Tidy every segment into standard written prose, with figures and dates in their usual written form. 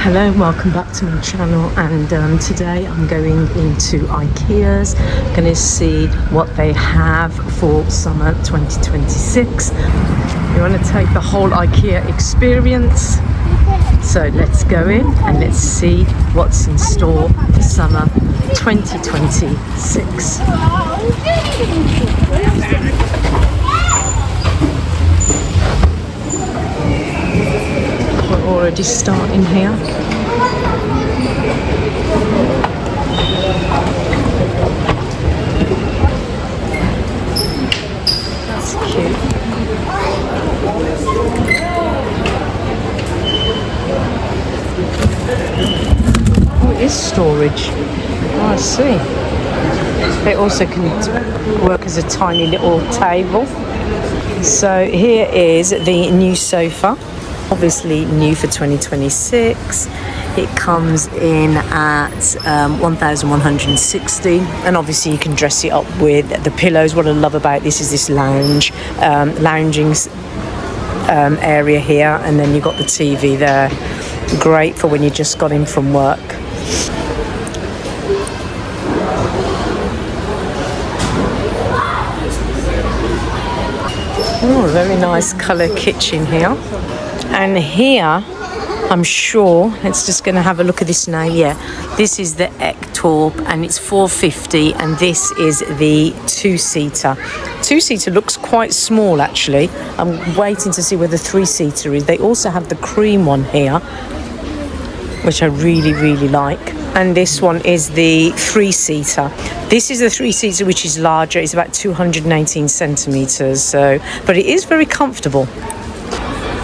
Hello and welcome back to my channel, and today I'm going into Ikea's. Going to see what they have for summer 2026. You want to take the whole Ikea experience, so let's go in and let's see what's in store for summer 2026. We're already starting here. That's cute. Oh, it is storage. Oh, I see. They also can work as a tiny little table. So here is the new sofa. Obviously new for 2026. It comes in at 1,160, and obviously you can dress it up with the pillows. What I love about this is this lounging area here, and then you've got the TV there. Great for when you just got in from work. Oh, very nice colour kitchen here. And here, I'm sure, it's just going to have a look at this now. Yeah, this is the Ektorp, and it's 450, and this is the two-seater. Two-seater looks quite small, actually. I'm waiting to see where the three-seater is. They also have the cream one here, which I really, really like. And this one is the three-seater. This is the three-seater, which is larger. It's about 219 centimetres, so, but it is very comfortable.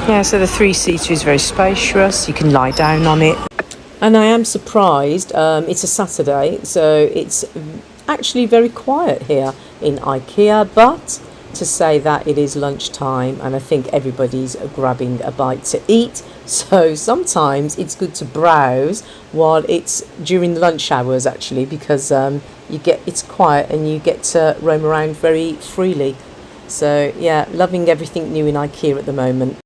Yeah, so the three-seater is very spacious. You can lie down on it. And I am surprised, it's a Saturday, so it's actually very quiet here in Ikea, but to say that it is lunchtime, and I think everybody's grabbing a bite to eat. So sometimes it's good to browse while it's during the lunch hours, actually, because it's quiet and you get to roam around very freely. So yeah, loving everything new in Ikea at the moment.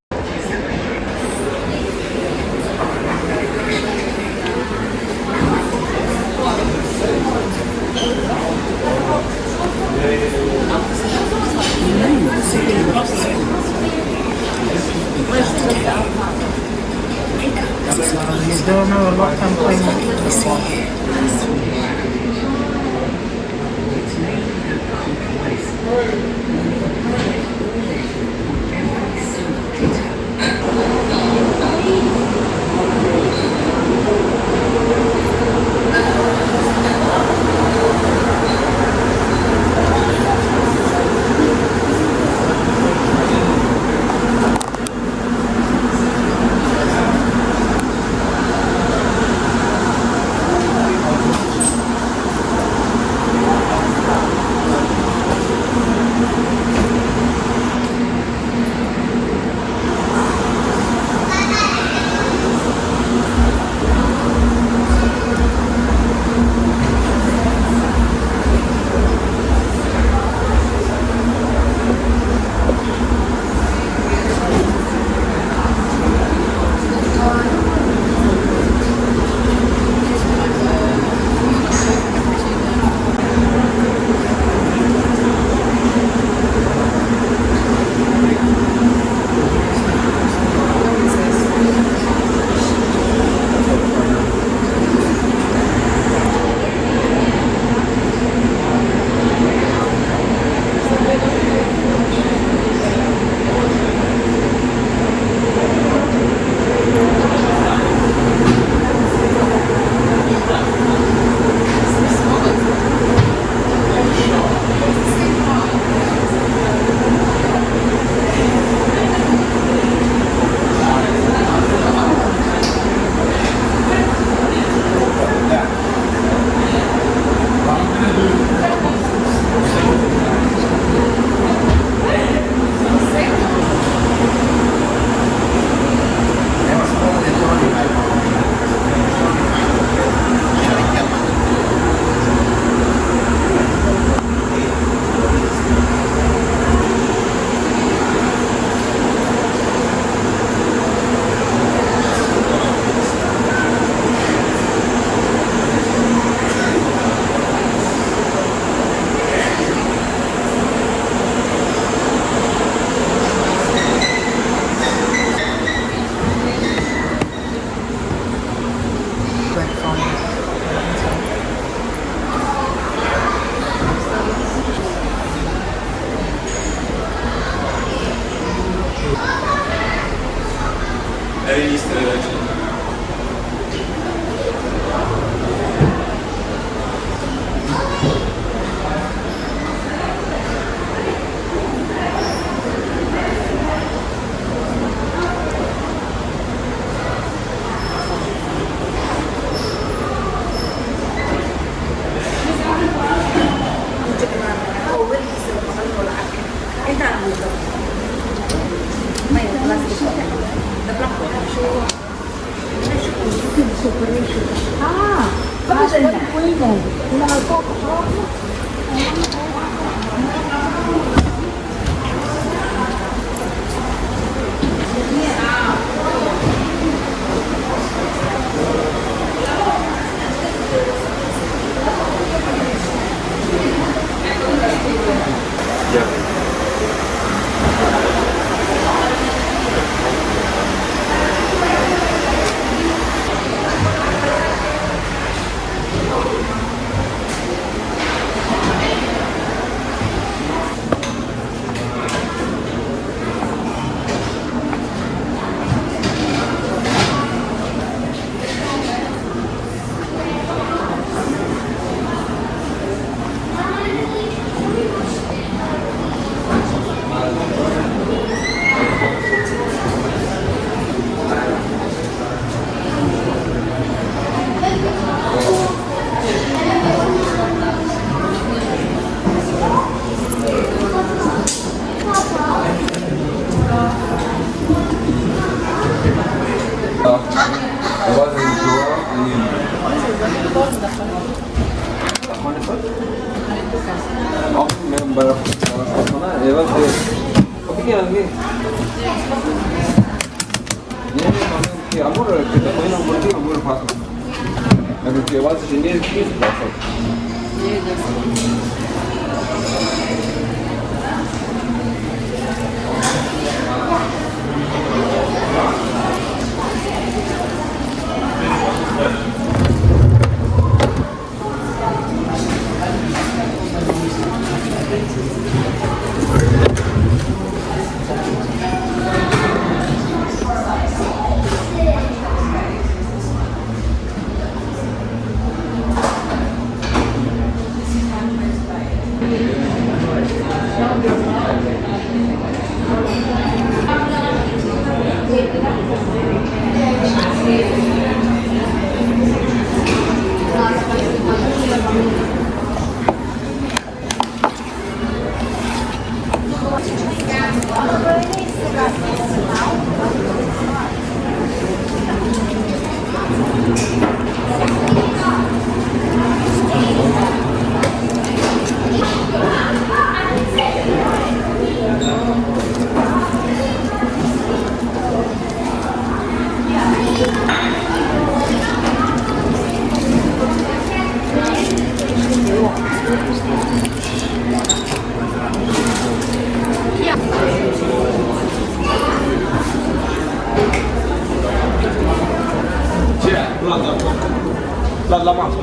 La masă.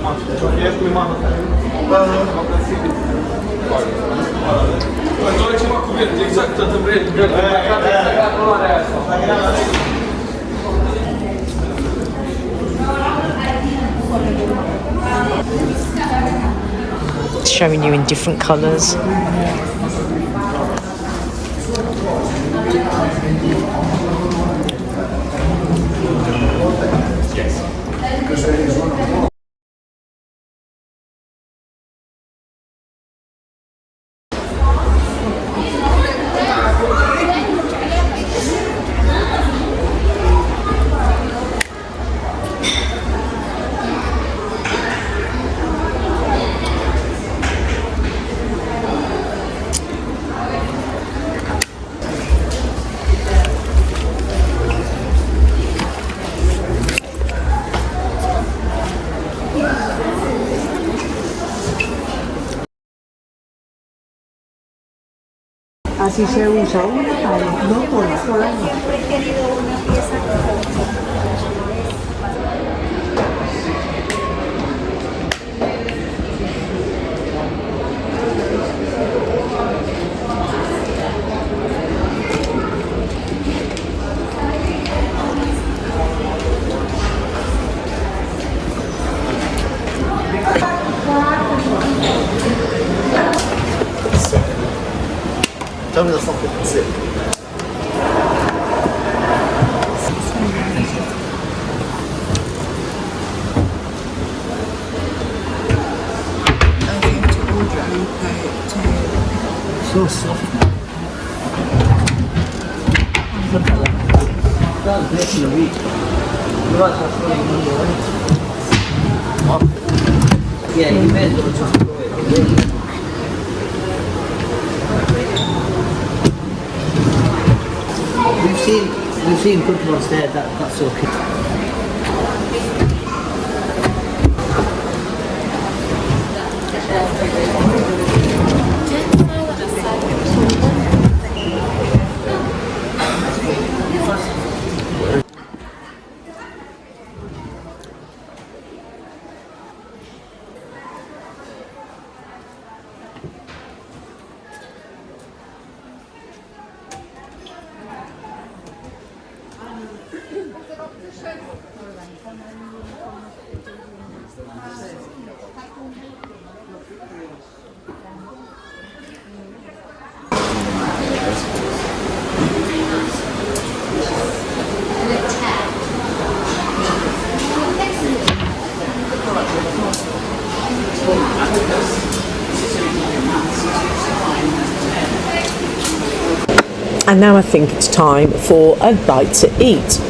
Ești cu masă. Da. Înțeleg ceva cu el, exact, tot vrei. Showing you in different colours. Así se usa una pared, no por año. 专门的送给自己。说实话，这好了，这样子也挺容易。不要他说的没有问题。好，也一般都差不多。We've seen good ones there. That's okay. And now I think it's time for a bite to eat,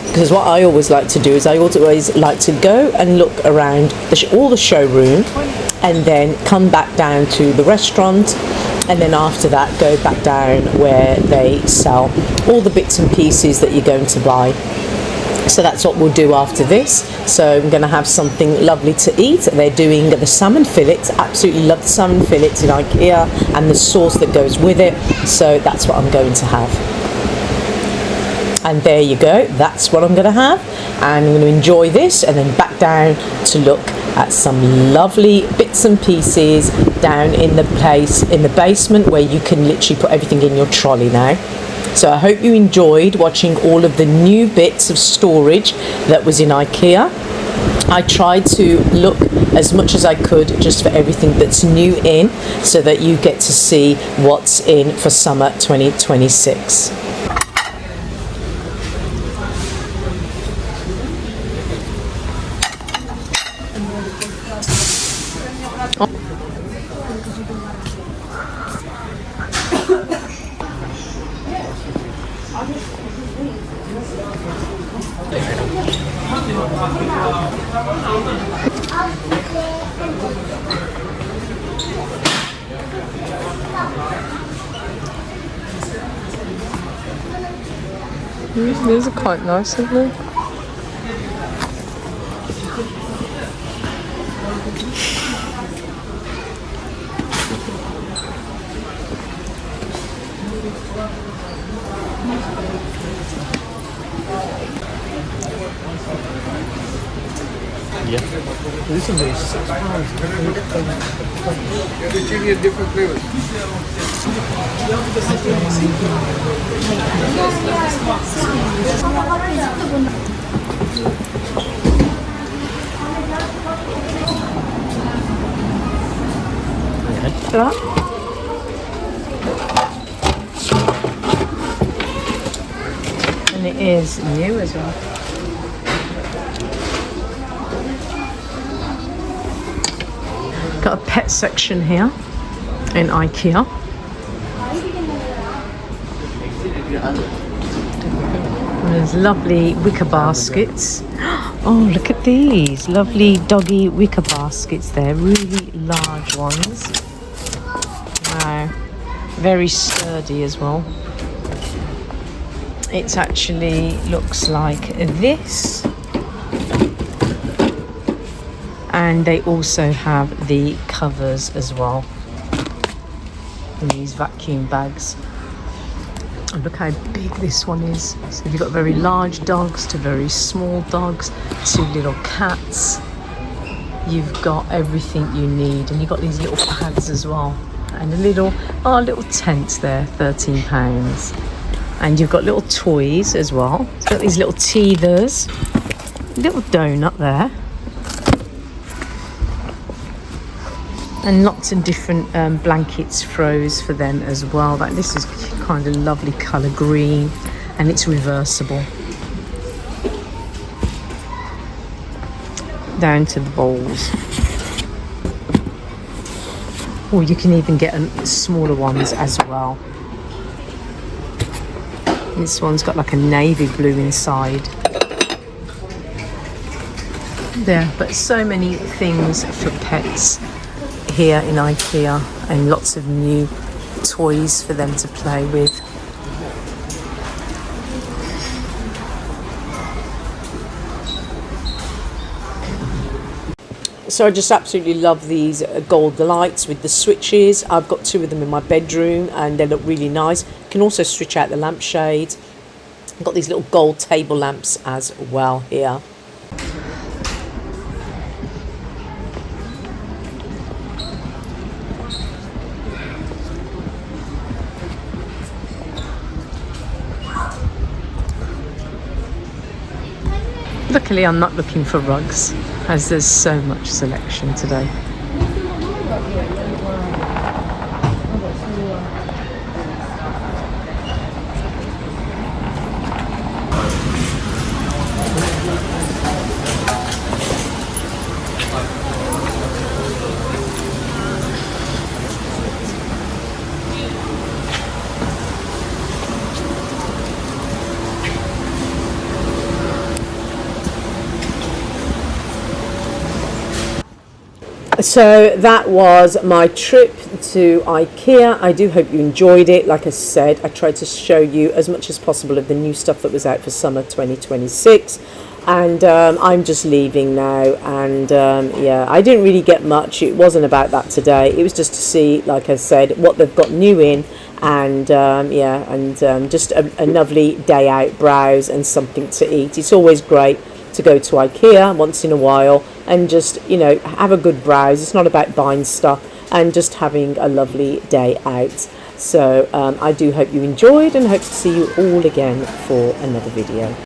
because what I always like to do is I always like to go and look around all the showroom and then come back down to the restaurant, and then after that go back down where they sell all the bits and pieces that you're going to buy. So that's what we'll do after this. So I'm going to have something lovely to eat. They're doing the salmon fillets. Absolutely love the salmon fillets in Ikea and the sauce that goes with it. So that's what I'm going to have. And there you go. That's what I'm going to have. And I'm going to enjoy this and then back down to look at some lovely bits and pieces down in the place in the basement where you can literally put everything in your trolley now. So I hope you enjoyed watching all of the new bits of storage that was in Ikea. I tried to look as much as I could just for everything that's new in, so that you get to see what's in for summer 2026. These are quite nice, aren't they? Yeah. This one is £6. The chili is different flavors. And it is new as well. Got a pet section here in Ikea. And there's lovely wicker baskets. Oh, look at these lovely doggy wicker baskets. They're really large ones. Wow, very sturdy as well. It actually looks like this. And they also have the covers as well in these vacuum bags. And look how big this one is. So you've got very large dogs to very small dogs to little cats. You've got everything you need, and you've got these little pads as well, and a little tent there, £13. And you've got little toys as well. It's got these little teethers, little donut there. And lots of different blankets throws for them as well. Like this is kind of lovely colour green, and it's reversible down to the bowls. Or you can even get smaller ones as well. This one's got like a navy blue inside. There, but so many things for pets here in Ikea, and lots of new toys for them to play with. So I just absolutely love these gold lights with the switches. I've got 2 of them in my bedroom and they look really nice. You can also switch out the lampshades. I've got these little gold table lamps as well here. Luckily I'm not looking for rugs, as there's so much selection today. So that was my trip to Ikea. I do hope you enjoyed it. Like I said, I tried to show you as much as possible of the new stuff that was out for summer 2026. And I'm just leaving now. And yeah, I didn't really get much. It wasn't about that today. It was just to see, like I said, what they've got new in. And yeah, and just a lovely day out, browse and something to eat. It's always great to go to Ikea once in a while and just, you know, have a good browse. It's not about buying stuff, and just having a lovely day out. So I do hope you enjoyed, and hope to see you all again for another video.